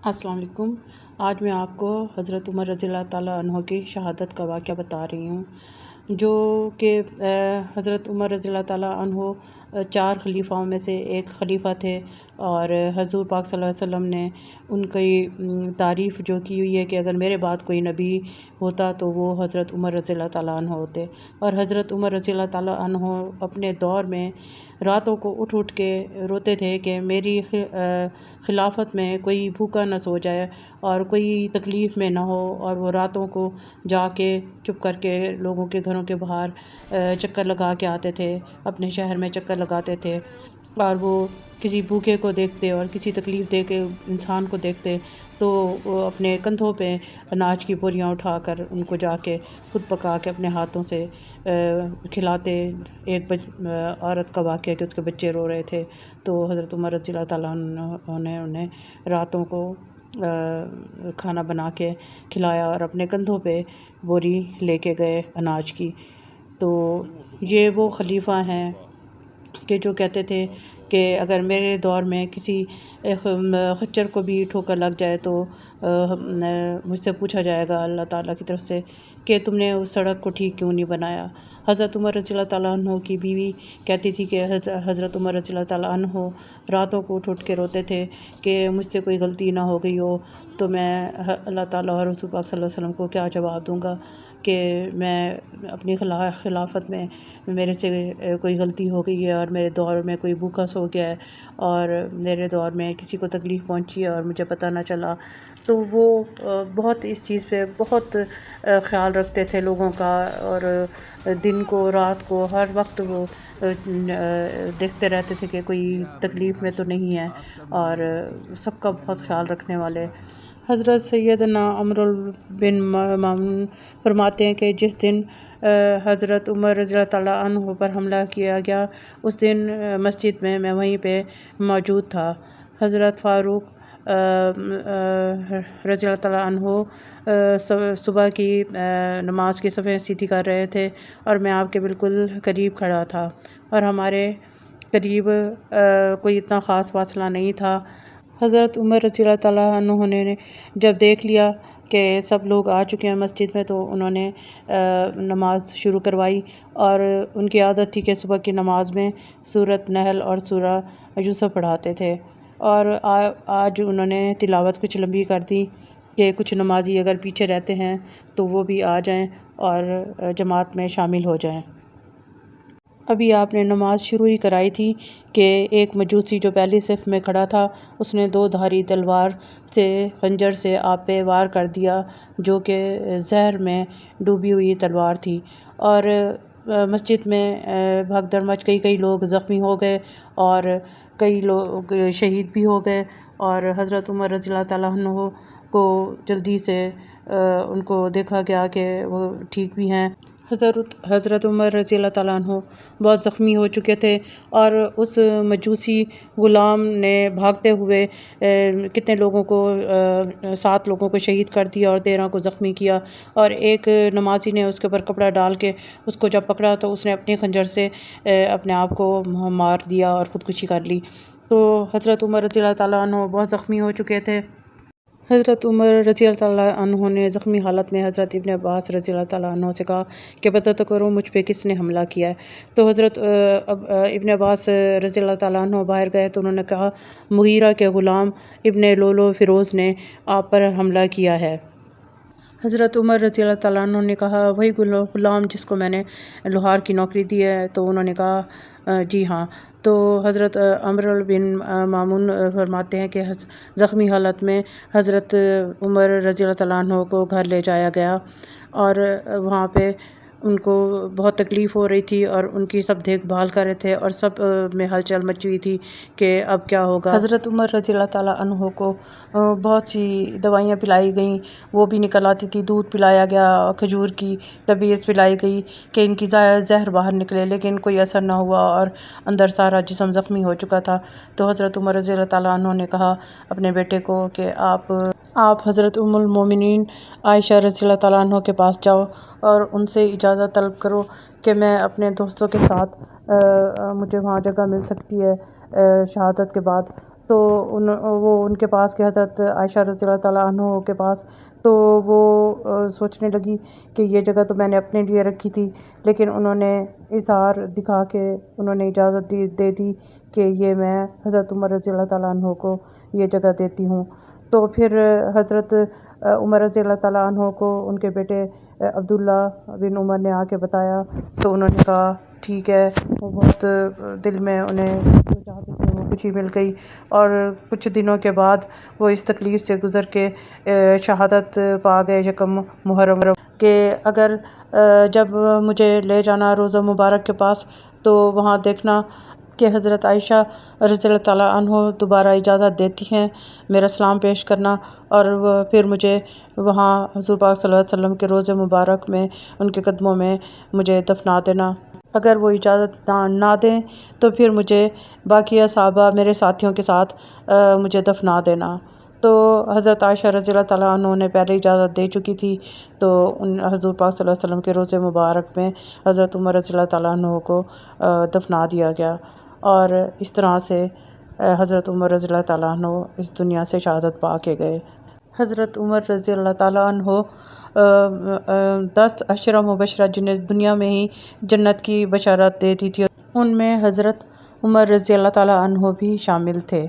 السلام علیکم۔ آج میں آپ کو حضرت عمر رضی اللہ تعالیٰ عنہ کی شہادت کا واقعہ بتا رہی ہوں، جو کہ حضرت عمر رضی اللہ تعالیٰ عنہ 4 خلیفاؤں میں سے ایک خلیفہ تھے، اور حضور پاک صلی اللہ علیہ وسلم نے ان کی تعریف جو کی ہوئی ہے کہ اگر میرے بعد کوئی نبی ہوتا تو وہ حضرت عمر رضی اللہ تعالیٰ عنہ ہوتے۔ اور حضرت عمر رضی اللہ تعالیٰ عنہ اپنے دور میں راتوں کو اٹھ اٹھ کے روتے تھے کہ میری خلافت میں کوئی بھوکا نہ سو جائے اور کوئی تکلیف میں نہ ہو، اور وہ راتوں کو جا کے چپ کر کے لوگوں کے گھروں کے باہر چکر لگا کے آتے تھے، اپنے شہر میں چکر لگاتے تھے، اور وہ کسی بھوکے کو دیکھتے اور کسی تکلیف دے کے انسان کو دیکھتے تو وہ اپنے کندھوں پہ اناج کی بوریاں اٹھا کر ان کو جا کے خود پکا کے اپنے ہاتھوں سے کھلاتے۔ ایک عورت کا واقعہ کہ اس کے بچے رو رہے تھے تو حضرت عمر رضی اللہ تعالیٰ عنہ نے انہیں راتوں کو کھانا بنا کے کھلایا اور اپنے کندھوں پہ بوری لے کے گئے اناج کی۔ تو یہ وہ خلیفہ ہیں کہ جو کہتے تھے کہ اگر میرے دور میں کسی خچر کو بھی ٹھوکر لگ جائے تو مجھ سے پوچھا جائے گا اللہ تعالیٰ کی طرف سے کہ تم نے اس سڑک کو ٹھیک کیوں نہیں بنایا۔ حضرت عمر رضی اللہ تعالیٰ عنہ کی بیوی کہتی تھی کہ حضرت عمر رضی اللہ تعالیٰ عنہ راتوں کو اٹھ اٹھ کے روتے تھے کہ مجھ سے کوئی غلطی نہ ہو گئی ہو تو میں اللہ تعالیٰ اور رسول پاک صلی اللہ علیہ وسلم کو کیا جواب دوں گا کہ میں اپنی خلافت میں میرے سے کوئی غلطی ہو گئی ہے اور میرے دور میں کوئی بھوکا سو گیا ہے اور میرے دور میں کسی کو تکلیف پہنچی ہے اور مجھے پتہ نہ چلا۔ تو وہ بہت اس چیز پہ بہت خیال رکھتے تھے لوگوں کا، اور دن کو رات کو ہر وقت وہ دیکھتے رہتے تھے کہ کوئی تکلیف میں تو نہیں ہے، اور سب کا بہت خیال رکھنے والے۔ حضرت سیدنا عمر بن مامون فرماتے ہیں کہ جس دن حضرت عمر رضی اللہ تعالیٰ عنہ پر حملہ کیا گیا اس دن مسجد میں وہیں پہ موجود تھا۔ حضرت فاروق رضی اللہ تعالیٰ عنہ صبح کی نماز کی صفیں سیدھی کر رہے تھے اور میں آپ کے بالکل قریب کھڑا تھا، اور ہمارے قریب کوئی اتنا خاص فاصلہ نہیں تھا۔ حضرت عمر رضی اللہ تعالیٰ عنہ نے جب دیکھ لیا کہ سب لوگ آ چکے ہیں مسجد میں تو انہوں نے نماز شروع کروائی، اور ان کی عادت تھی کہ صبح کی نماز میں سورۃ نحل اور سورہ یوسف پڑھاتے تھے، اور آج انہوں نے تلاوت کچھ لمبی کر دی کہ کچھ نمازی اگر پیچھے رہتے ہیں تو وہ بھی آ جائیں اور جماعت میں شامل ہو جائیں۔ ابھی آپ نے نماز شروع ہی کرائی تھی کہ ایک مجوسی جو پہلی صف میں کھڑا تھا اس نے 2 دھاری تلوار سے خنجر سے آپ پہ وار کر دیا، جو کہ زہر میں ڈوبی ہوئی تلوار تھی، اور مسجد میں بھگدڑ مچ گئی، کئی لوگ زخمی ہو گئے اور کئی لوگ شہید بھی ہو گئے، اور حضرت عمر رضی اللہ تعالیٰ عنہ کو جلدی سے ان کو دیکھا گیا کہ وہ ٹھیک بھی ہیں۔ حضرت عمر رضی اللہ تعالیٰ عنہ بہت زخمی ہو چکے تھے، اور اس مجوسی غلام نے بھاگتے ہوئے کتنے لوگوں کو 7 لوگوں کو شہید کر دیا اور 13 کو زخمی کیا، اور ایک نمازی نے اس کے اوپر کپڑا ڈال کے اس کو جب پکڑا تو اس نے اپنے خنجر سے اپنے آپ کو مار دیا اور خودکشی کر لی۔ تو حضرت عمر رضی اللہ تعالیٰ عنہ بہت زخمی ہو چکے تھے۔ حضرت عمر رضی اللہ تعالیٰ عنہ نے زخمی حالت میں حضرت ابن عباس رضی اللہ تعالیٰ عنہ سے کہا کہ بتا کرو مجھ پہ کس نے حملہ کیا ہے۔ تو حضرت ابن عباس رضی اللہ تعالیٰ عنہ باہر گئے تو انہوں نے کہا مغیرہ کے غلام ابن لولو فیروز نے آپ پر حملہ کیا ہے۔ حضرت عمر رضی اللہ تعالیٰ عنہ نے کہا وہی غلام جس کو میں نے لوہار کی نوکری دی ہے؟ تو انہوں نے کہا جی ہاں۔ تو حضرت عمر بن مامون فرماتے ہیں کہ زخمی حالت میں حضرت عمر رضی اللہ تعالیٰ عنہ کو گھر لے جایا گیا، اور وہاں پہ ان کو بہت تکلیف ہو رہی تھی اور ان کی سب دیکھ بھال کر رہے تھے، اور سب میں ہلچل مچی ہوئی تھی کہ اب کیا ہوگا۔ حضرت عمر رضی اللہ تعالیٰ عنہ کو بہت سی دوائیاں پلائی گئیں، وہ بھی نکل آتی تھی، دودھ پلایا گیا، کھجور کی تبیز پلائی گئی کہ ان کی زہر باہر نکلے، لیکن کوئی اثر نہ ہوا اور اندر سارا جسم زخمی ہو چکا تھا۔ تو حضرت عمر رضی اللہ تعالیٰ عنہ نے کہا اپنے بیٹے کو کہ آپ حضرت ام المومنین عائشہ رضی اللہ تعالیٰ عنہ کے پاس جاؤ اور ان سے اجازت طلب کرو کہ میں اپنے دوستوں کے ساتھ مجھے وہاں جگہ مل سکتی ہے شہادت کے بعد۔ تو وہ ان کے پاس کہ حضرت عائشہ رضی اللہ تعالیٰ عنہ کے پاس، تو وہ سوچنے لگی کہ یہ جگہ تو میں نے اپنے لیے رکھی تھی، لیکن انہوں نے اظہار دکھا کے انہوں نے اجازت دے دی کہ یہ میں حضرت عمر رضی اللہ تعالیٰ عنہ کو یہ جگہ دیتی ہوں۔ تو پھر حضرت عمر رضی اللہ تعالیٰ عنہ کو ان کے بیٹے عبداللہ بن عمر نے آ کے بتایا، تو انہوں نے کہا ٹھیک ہے، وہ بہت دل میں انہیں جو چاہتے تھے وہ خوشی مل گئی، اور کچھ دنوں کے بعد وہ اس تکلیف سے گزر کے شہادت پا گئے یکم محرم، کہ اگر جب مجھے لے جانا روضہ مبارک کے پاس تو وہاں دیکھنا کہ حضرت عائشہ رضی اللہ تعالیٰ عنہ دوبارہ اجازت دیتی ہیں میرا سلام پیش کرنا، اور پھر مجھے وہاں حضور پاک صلی اللہ علیہ وسلم کے روضہ مبارک میں ان کے قدموں میں مجھے دفنا دینا۔ اگر وہ اجازت نہ دیں تو پھر مجھے باقی صحابہ میرے ساتھیوں کے ساتھ مجھے دفنا دینا۔ تو حضرت عائشہ رضی اللہ تعالیٰ عنہ نے پہلے اجازت دے چکی تھی، تو ان حضور پاک صلی اللہ علیہ وسلم کے روضہ مبارک میں حضرت عمر رضی اللہ تعالیٰ عنہ کو دفنا دیا گیا، اور اس طرح سے حضرت عمر رضی اللہ تعالیٰ عنہ اس دنیا سے شہادت پا کے گئے۔ حضرت عمر رضی اللہ تعالیٰ عنہ 10 عشرہ مبشرہ جنہیں دنیا میں ہی جنت کی بشارت دے دی تھی، ان میں حضرت عمر رضی اللہ تعالیٰ عنہ بھی شامل تھے۔